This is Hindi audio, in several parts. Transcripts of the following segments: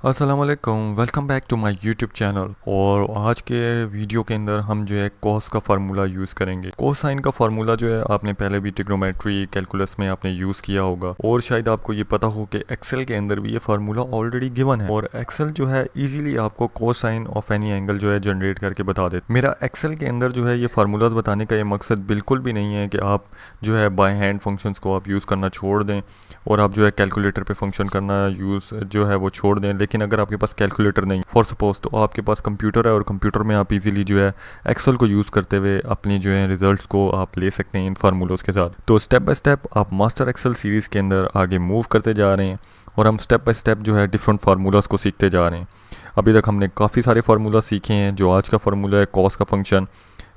अस्सलाम वालेकुम, welcome back to my YouTube channel. और आज के वीडियो के अंदर हम जो है कॉस का फार्मूला यूज़ करेंगे। कोसाइन का फार्मूला जो है आपने पहले भी ट्रिग्नोमेट्री कैलकुलस में आपने यूज़ किया होगा और शायद आपको ये पता हो कि एक्सेल के अंदर भी ये फार्मूला ऑलरेडी गिवन है और एक्सेल जो है इजीली आपको कोसाइन ऑफ एनी एंगल जो है जनरेट करके बता देता। मेरा एक्सेल के अंदर जो है ये फार्मूलाज बताने का ये मकसद बिल्कुल भी नहीं है कि आप जो है बाय हैंड फंक्शंस को आप यूज़ करना छोड़ दें और आप जो है कैलकुलेटर पे फंक्शन करना यूज़ जो है वो छोड़ दें। लेकिन अगर आपके पास कैलकुलेटर नहीं फॉर सपोज तो आपके पास कंप्यूटर है और कंप्यूटर में आप इजीली जो है एक्सेल को यूज़ करते हुए अपनी जो है रिजल्ट्स को आप ले सकते हैं इन फार्मूलोज के साथ। तो स्टेप बाय स्टेप आप मास्टर एक्सेल सीरीज़ के अंदर आगे मूव करते जा रहे हैं और हम स्टेप बाय स्टेप जो है डिफरेंट फार्मूलाज को सीखते जा रहे हैं। अभी तक हमने काफ़ी सारे फार्मूला सीखे हैं। जो आज का फार्मूला है कॉस का फंक्शन,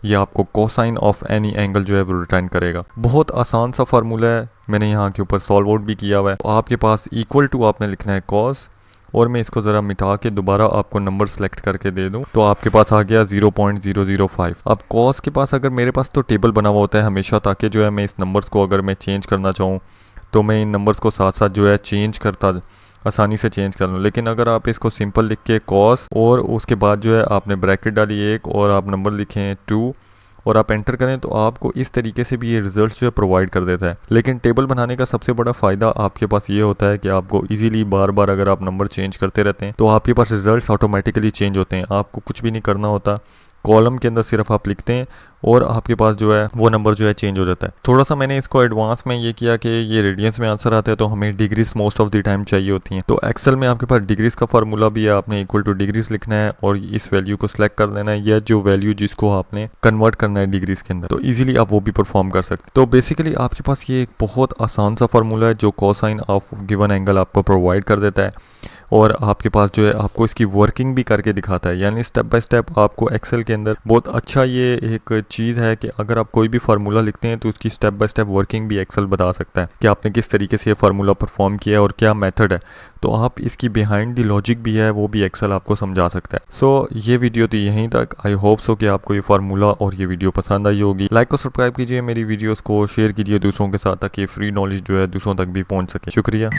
ये आपको कोसाइन ऑफ एनी एंगल जो है वो रिटर्न करेगा। बहुत आसान सा फार्मूला है, मैंने यहाँ के ऊपर सॉल्व आउट भी किया हुआ है। तो आपके पास इक्वल टू आपने लिखना है कॉस और मैं इसको ज़रा मिटा के दोबारा आपको नंबर सेलेक्ट करके दे दूं तो आपके पास आ गया 0.005। अब कॉस के पास अगर मेरे पास तो टेबल बना हुआ होता है हमेशा, ताकि जो है मैं इस नंबर्स को अगर मैं चेंज करना चाहूँ तो मैं इन नंबर्स को साथ साथ जो है चेंज करता आसानी से चेंज कर लूँ। लेकिन अगर आप इसको सिंपल लिख के कॉस और उसके बाद जो है आपने ब्रैकेट डाली एक और आप नंबर लिखें 2 और आप एंटर करें तो आपको इस तरीके से भी ये रिजल्ट्स जो है प्रोवाइड कर देता है। लेकिन टेबल बनाने का सबसे बड़ा फ़ायदा आपके पास ये होता है कि आपको इजीली बार बार अगर आप नंबर चेंज करते रहते हैं तो आपके पास रिजल्ट्स ऑटोमेटिकली चेंज होते हैं। आपको कुछ भी नहीं करना होता, कॉलम के अंदर सिर्फ आप लिखते हैं और आपके पास जो है वो नंबर जो है चेंज हो जाता है। थोड़ा सा मैंने इसको एडवांस में ये किया कि ये रेडियंस में आंसर आता है तो हमें degrees most of the time चाहिए होती हैं। तो एक्सेल में आपके पास डिग्रीज का फार्मूला भी है, आपने इक्वल टू डिग्रीज लिखना है और इस वैल्यू को सिलेक्ट कर देना है या जो वैल्यू जिसको आपने कन्वर्ट करना है डिग्रीज के अंदर, तो ईजिली आप वो भी परफॉर्म कर सकते हैं। तो बेसिकली आपके पास ये एक बहुत आसान सा फार्मूला है जो कोसाइन ऑफ गिवन एंगल आपको प्रोवाइड कर देता है और आपके पास जो है आपको इसकी वर्किंग भी करके दिखाता है। यानी स्टेप बाय स्टेप आपको एक्सेल के अंदर बहुत अच्छा ये एक चीज़ है कि अगर आप कोई भी फार्मूला लिखते हैं तो उसकी स्टेप बाय स्टेप वर्किंग भी एक्सेल बता सकता है कि आपने किस तरीके से ये फार्मूला परफॉर्म किया है और क्या मेथड है। तो आप इसकी बिहाइंड द लॉजिक भी है वो भी एक्सेल आपको समझा सकता है। सो ये वीडियो तो यहीं तक। आई होप सो कि आपको ये फार्मूला और ये वीडियो पसंद आई होगी। लाइक और सब्सक्राइब कीजिए मेरी वीडियोस को, शेयर कीजिए दूसरों के साथ ताकि फ्री नॉलेज जो है दूसरों तक भी पहुंच सके। शुक्रिया।